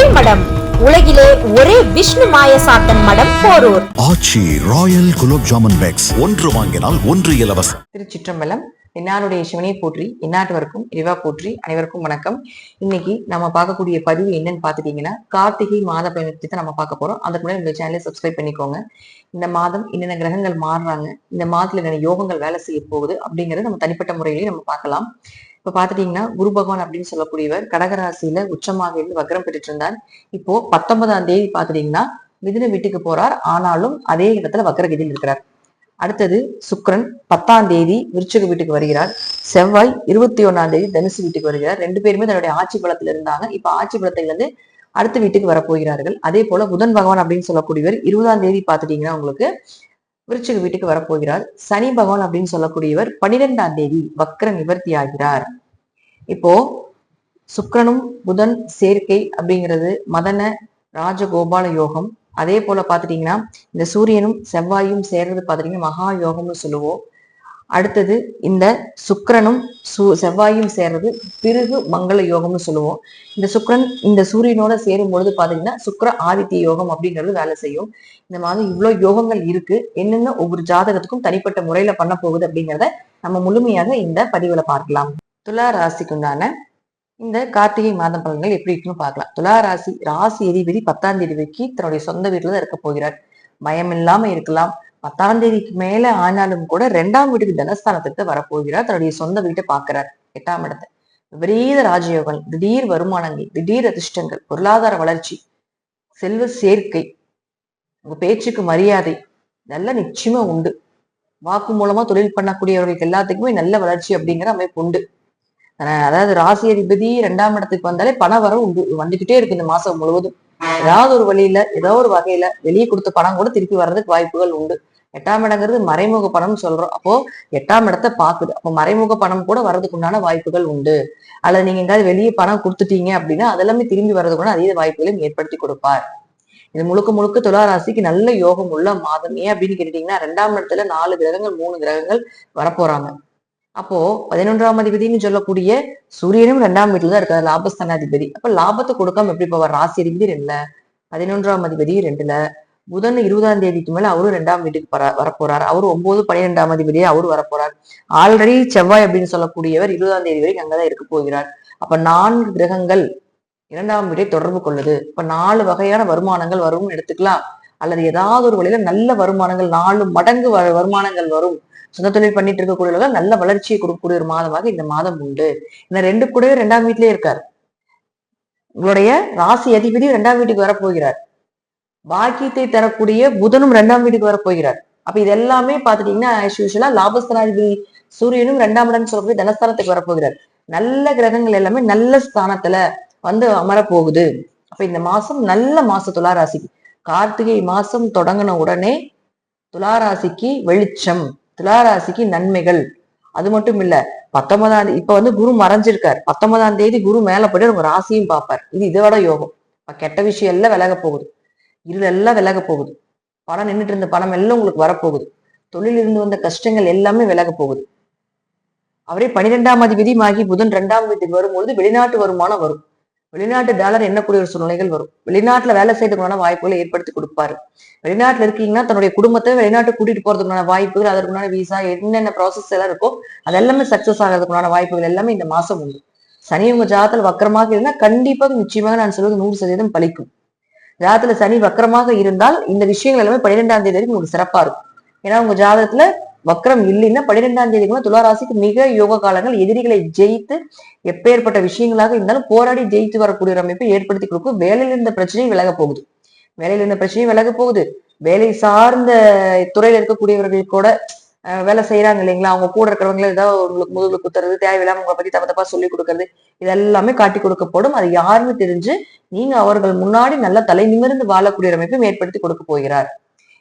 ஸ்ரீமடம், உலகிலே ஒரே விஷ்ணு மாயசாத்தன் மடம், போரூர். ஆச்சி ராயல் குலோப் ஜாமுன் பேக்ஸ், ஒன்று வாங்கினால் ஒன்று இலவசம். திருச்சிற்றம்பலம். என்னாருடைய சிவனையை போற்றி, எந்நாட்டவருக்கும் இறைவா போற்றி. அனைவருக்கும் வணக்கம். இன்னைக்கு நம்ம பார்க்கக்கூடிய பதிவு என்னன்னு பாத்துட்டீங்கன்னா, கார்த்திகை மாத பயணத்தை தான் நம்ம பார்க்க போறோம். அதுக்கு முன்னாடி உங்க சேனலை சப்ஸ்கிரைப் பண்ணிக்கோங்க. இந்த மாதம் என்னென்ன கிரகங்கள் மாறுறாங்க, இந்த மாதத்துல என்னென்ன யோகங்கள் வேலை செய்ய போகுது அப்படிங்கறத நம்ம தனிப்பட்ட முறையிலேயே நம்ம பார்க்கலாம். இப்ப பாத்துட்டீங்கன்னா, குரு பகவான் அப்படின்னு சொல்லக்கூடியவர் கடகராசியில உச்சமாக இருந்து வக்ரம் பெற்றுட்டு இருந்தார். இப்போ 19ஆம் தேதி பாத்துட்டீங்கன்னா மிதுன வீட்டுக்கு போறார். ஆனாலும் அதே இடத்துல வக்ரகதியில் இருக்கிறார். அடுத்தது சுக்கிரன் 10ஆம் தேதி விருச்சிக வீட்டுக்கு வருகிறார். செவ்வாய் 21ஆம் தேதி தனுசு வீட்டுக்கு வருகிறார். ரெண்டு பேருமே தன்னுடைய ஆட்சி பலத்துல இருந்தாங்க. இப்ப ஆட்சி பலத்துல இருந்து அடுத்த வீட்டுக்கு வரப்போகிறார்கள். அதே போல புதன் பகவான் அப்படின்னு சொல்லக்கூடியவர் 20ஆம் தேதி பாத்துட்டீங்கன்னா உங்களுக்கு விருச்சிக வீட்டுக்கு வரப்போகிறார். சனி பகவான் அப்படின்னு சொல்லக்கூடியவர் 12ஆம் தேதி வக்ர நிவர்த்தி ஆகிறார். இப்போ சுக்கிரனும் புதன் சேர்க்கை அப்படிங்கிறது மதன ராஜகோபால யோகம். அதே போல பாத்துட்டீங்கன்னா இந்த சூரியனும் செவ்வாயும் சேர்றது பாத்துட்டீங்கன்னா மகா யோகம்னு சொல்லுவோம். அடுத்தது இந்த சுக்கிரனும் செவ்வாயும் சேர்றது பிறகு மங்கள யோகம்னு சொல்லுவோம். இந்த சுக்கிரன் இந்த சூரியனோட சேரும் பொழுது பாத்தீங்கன்னா சுக்கிர ஆதித்ய யோகம் அப்படிங்கிறது வேலை செய்யும். இந்த மாதிரி இவ்வளவு யோகங்கள் இருக்கு. என்னென்ன ஒவ்வொரு ஜாதகத்துக்கும் தனிப்பட்ட முறையில பண்ண போகுது அப்படிங்கிறத நம்ம முழுமையாக இந்த பதிவுல பார்க்கலாம். துலா ராசிக்குண்டான இந்த கார்த்திகை மாதம் பலன்கள் எப்படி இருக்குன்னு பார்க்கலாம். துலா ராசி ராசி அதிபதி 10ஆம் தேதி வரைக்கும் தன்னுடைய சொந்த வீட்டுலதான் இருக்க போகிறார். பயம் இல்லாம இருக்கலாம். 10ஆம் தேதிக்கு மேல ஆனாலும் கூட 2ஆம் வீட்டுக்கு தனஸ்தானத்துக்கு வரப்போகிறார். தன்னுடைய சொந்த வீட்டை பார்க்கிறார். 8ஆம் இடத்தை விபரீத ராஜயோகம், திடீர் வருமானங்கள், திடீர் அதிர்ஷ்டங்கள், பொருளாதார வளர்ச்சி, செல்வ சேர்க்கை, உங்க பேச்சுக்கு மரியாதை நல்ல நிச்சயமா உண்டு. வாக்கு மூலமா தொழில் பண்ணக்கூடியவர்களுக்கு எல்லாத்துக்குமே நல்ல வளர்ச்சி அப்படிங்கிற அமைப்பு உண்டு. அதாவது ராசி அதிபதி 2ஆம் இடத்துக்கு வந்தாலே பண வரவு உண்டு, வந்துகிட்டே இருக்கு. இந்த மாசம் முழுவதும் ஏதாவது ஒரு வழியில ஏதோ ஒரு வகையில வெளியே கொடுத்த பணம் கூட திருப்பி வர்றதுக்கு வாய்ப்புகள் உண்டு. 8ஆம் இடங்கிறது மறைமுக பணம் சொல்றோம். அப்போ 8ஆம் இடத்தை பாக்குது. அப்போ மறைமுக பணம் கூட வர்றதுக்கு உண்டான வாய்ப்புகள் உண்டு. அல்லது நீங்க எங்காவது வெளியே பணம் கொடுத்துட்டீங்க அப்படின்னா அதெல்லாமே திரும்பி வர்றதுக்கு அதீத வாய்ப்புகளையும் ஏற்படுத்தி கொடுப்பார். இது முழுக்க முழுக்க துலா ராசிக்கு நல்ல யோகம் உள்ள மாதம். ஏன் அப்படின்னு கேட்டீங்கன்னா 2ஆம் இடத்துல 4 கிரகங்கள் 3 கிரகங்கள் வரப்போறாங்க. அப்போ 11ஆம் அதிபதினு சொல்லக்கூடிய சூரியனும் 2ஆம் வீட்டுல தான் இருக்காரு, லாபஸ்தானாதிபதி. அப்ப லாபத்தை கொடுக்காம எப்படி போவார்? ராசி அதிபதி 2ல, 11ஆம் அதிபதி 2ல, புதன் 20ஆம் தேதிக்கு மேல அவரும் 2ஆம் வீட்டுக்கு வரப்போறாரு. அவரு 9, 12ஆம் அதிபதியே அவரு வரப்போறார். ஆல்ரெடி செவ்வாய் அப்படின்னு சொல்லக்கூடியவர் 20ஆம் தேதி வரைக்கும் அங்கதான் இருக்க போகிறார். அப்ப 4 கிரகங்கள் 2ஆம் வீட்டை தொடர்பு கொள்ளுது. இப்ப 4 வகையான வருமானங்கள் வரும்னு எடுத்துக்கலாம். அல்லது ஏதாவது ஒரு வழியில நல்ல வருமானங்கள் 4 மடங்கு வருமானங்கள் வரும். சொந்த தொழில் பண்ணிட்டு இருக்கக்கூடியவர்கள் நல்ல வளர்ச்சியை கொடுக்கக்கூடிய ஒரு மாதமாக இந்த மாதம் உண்டு. இந்த 2 கூடவே 2ஆம் வீட்டிலே இருக்காரு. உங்களுடைய ராசி அதிபதி 2ஆம் வீட்டுக்கு வரப்போகிறார். பாக்கியத்தை தரக்கூடிய புதனும் 2ஆம் வீட்டுக்கு வரப்போகிறார். அப்ப இது எல்லாமே பாத்துட்டீங்கன்னா லாபஸ்தானாதிபதி சூரியனும் 2ஆம் இடம் சொல்லக்கூடிய தனஸ்தானத்துக்கு வரப்போகிறார். நல்ல கிரகங்கள் எல்லாமே நல்ல ஸ்தானத்துல வந்து அமரப்போகுது. அப்ப இந்த மாசம் நல்ல மாசம் துலா ராசிக்கு. கார்த்திகை மாசம் தொடங்கின உடனே துலா ராசிக்கு வெளிச்சம், துலா ராசிக்கு நன்மைகள். அது மட்டும் இல்ல, 19ஆம் தேதி இப்ப வந்து குரு மறைஞ்சிருக்கார். 19ஆம் தேதி குரு மேல போயிட்டு உங்க ராசியும் பார்ப்பார். இது இதோட யோகம். கெட்ட விஷயம் எல்லாம் விலக போகுது, இருள் எல்லாம் விலக போகுது. பணம் நின்றுட்டு இருந்த பணம் எல்லாம் உங்களுக்கு வரப்போகுது. தொழில் இருந்து வந்த கஷ்டங்கள் எல்லாமே விலக போகுது. அவரே 12ஆம் அதிபதியுமாகி புதன் 2ஆம் வீட்டுக்கு வரும்பொழுது வெளிநாட்டு வருமானம் வரும். வெளிநாட்டு டாலர் எண்ணக்கூடிய ஒரு சூழ்நிலைகள் வரும். வெளிநாட்டுல வேலை செய்யறதுக்கான வாய்ப்புகளை ஏற்படுத்தி கொடுப்பாரு. வெளிநாட்டுல இருக்கீங்கன்னா தன்னுடைய குடும்பத்தை வெளிநாட்டு கூட்டிட்டு போறதுக்கான வாய்ப்புகள், அதற்குண்டான விசா என்னென்ன ப்ராசஸ் எல்லாம் இருக்கோ அதெல்லாமே சக்சஸ் ஆகிறதுக்குண்டான வாய்ப்புகள் எல்லாமே இந்த மாசம் உண்டு. சனி உங்க ஜாதத்துல வக்கரமாக இருந்தா கண்டிப்பாக நிச்சயமாக நான் சொல்வது 100% பலிக்கும். ஜாதத்துல சனி வக்கரமாக இருந்தால் இந்த விஷயங்கள் எல்லாமே 12ஆம் தேதி வரைக்கும் உங்களுக்கு சிறப்பா இருக்கும். ஏன்னா உங்க ஜாதகத்துல வக்ரம் இல்லைன்னா 12ஆம் தேதிக்கு துலா ராசிக்கு மிக யோக காலங்கள். எதிரிகளை ஜெயித்து எப்பேற்பட்ட விஷயங்களாக இருந்தாலும் போராடி ஜெயித்து வரக்கூடிய அமைப்பை ஏற்படுத்தி கொடுக்கும். வேலையில இருந்த பிரச்சனையும் விலக போகுது. வேலையில இருந்த பிரச்சனையும் விலக போகுது. வேலை சார்ந்த துறையில இருக்கக்கூடியவர்கள் கூட வேலை செய்யறாங்க இல்லைங்களா, அவங்க கூட இருக்கிறவங்கள ஏதாவது உங்களுக்கு முதுகுல குத்துறது, தேவையில்லாம உங்களை பத்தி தப்பா தப்பா சொல்லி கொடுக்கறது, இதெல்லாமே காட்டி கொடுக்கப்படும். அது யாருன்னு தெரிஞ்சு நீங்க அவர்கள் முன்னாடி நல்ல தலை நிமிர்ந்து வாழக்கூடிய அமைப்பையும் ஏற்படுத்தி கொடுக்க போகிறார்.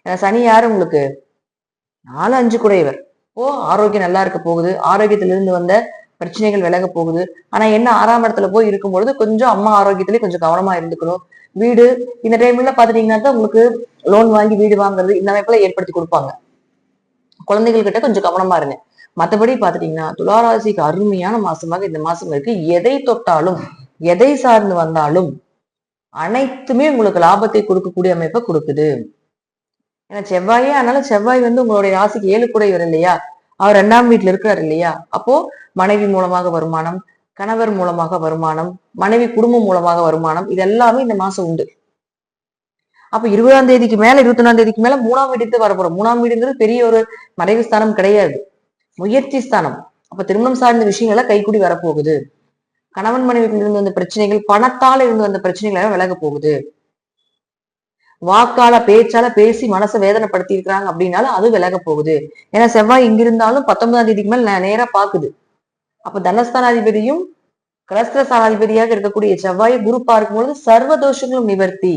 ஏன்னா சனி யாரு உங்களுக்கு 4, 5 குடையவர். ஆரோக்கியம் நல்லா இருக்க போகுது. ஆரோக்கியத்திலிருந்து வந்த பிரச்சனைகள் விலக போகுது. ஆனா என்ன 6ஆம் இடத்துல போய் இருக்கும்பொழுது கொஞ்சம் அம்மா ஆரோக்கியத்திலேயே கொஞ்சம் கவனமா இருந்துக்கணும். வீடு இந்த டைம்ல பாத்துட்டீங்கன்னா தான் உங்களுக்கு லோன் வாங்கி வீடு வாங்குறது இந்த அமைப்புல ஏற்படுத்தி கொடுப்பாங்க. குழந்தைகள் கிட்ட கொஞ்சம் கவனமா இருங்க. மற்றபடி பாத்துட்டீங்கன்னா துளாராசிக்கு அருமையான மாசமாக இந்த மாசம் இருக்கு. எதை தொட்டாலும் எதை சார்ந்து வந்தாலும் அனைத்துமே உங்களுக்கு லாபத்தை கொடுக்கக்கூடிய அமைப்பை கொடுக்குது. ஏன்னா செவ்வாயே, அதனால செவ்வாய் உங்களுடைய ராசிக்கு 7 கூடையவர் இல்லையா, அவர் 2ஆம் வீட்டுல இருக்கிறார் இல்லையா, அப்போ மனைவி மூலமாக வருமானம், கணவர் மூலமாக வருமானம், மனைவி குடும்பம் மூலமாக வருமானம், இது எல்லாமே இந்த மாசம் உண்டு. அப்ப 20ஆம் தேதிக்கு மேல 21ஆம் தேதிக்கு மேல 3ஆம் வீட்டுக்கு வரப்போறோம். 3ஆம் வீடுங்கிறது பெரிய ஒரு மறைவு ஸ்தானம் கிடையாது, முயற்சி ஸ்தானம். அப்ப திருமணம் சார்ந்த விஷயங்கள்லாம் கைக்கூடி வரப்போகுது. கணவன் மனைவிக்கு இருந்து வந்த பிரச்சனைகள், பணத்தால இருந்து வந்த பிரச்சனைகள் எல்லாம் விலக போகுது. வாக்கால பேச்சால பேசி மனசை வேதனைப்படுத்தி இருக்கிறாங்க அப்படின்னாலும் அது விலக போகுது. ஏன்னா செவ்வாய் இங்க இருந்தாலும் 19ஆம் தேதிக்கு மேல நேரா பாக்குது. அப்ப தனஸ்தானாதிபதியும் கலஸ்திரஸ்தானாதிபதியாக இருக்கக்கூடிய செவ்வாயை குரு பார்க்கும்பொழுது சர்வ தோஷங்களும் நிவர்த்தி.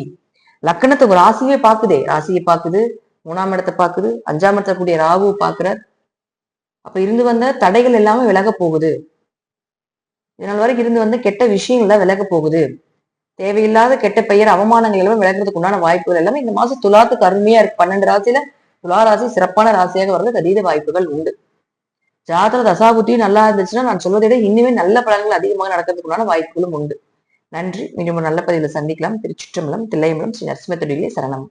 லக்கணத்துக்கு ராசியே பாக்குதே, ராசியை பாக்குது, 3ஆம் இடத்தை பாக்குது, 5ஆம் இடத்தை கூடிய ராகு பாக்குறார். அப்ப இருந்து வந்த தடைகள் எல்லாமே விலக போகுது. இதனால் வரைக்கும் இருந்து வந்த கெட்ட விஷயங்கள் விலக போகுது. தேவையில்லாத கெட்ட பெயர் அவமானங்கள் எல்லாம் விலகிறதுக்கு உண்டான வாய்ப்புகள் எல்லாமே இந்த மாசம் துலாத்துக்கு அருமையா இருக்கு. 12 ராசியில துலா ராசி சிறப்பான ராசியாக வர்றதுக்கு அதீத வாய்ப்புகள் உண்டு. ஜாதக தசாபுத்தியும் நல்லா இருந்துச்சுன்னா நான் சொல்வதை விட இன்னுமே நல்ல பலன்கள் அதிகமாக நடக்கிறதுக்கு உண்டான வாய்ப்புகளும் உண்டு. நன்றி. மீண்டும் நல்ல பதிவில் சந்திக்கலாம். திருச்சிற்றம்பலம், தில்லையம்பலம், ஸ்ரீ நரசிம்ம தொழிலே சரணம்.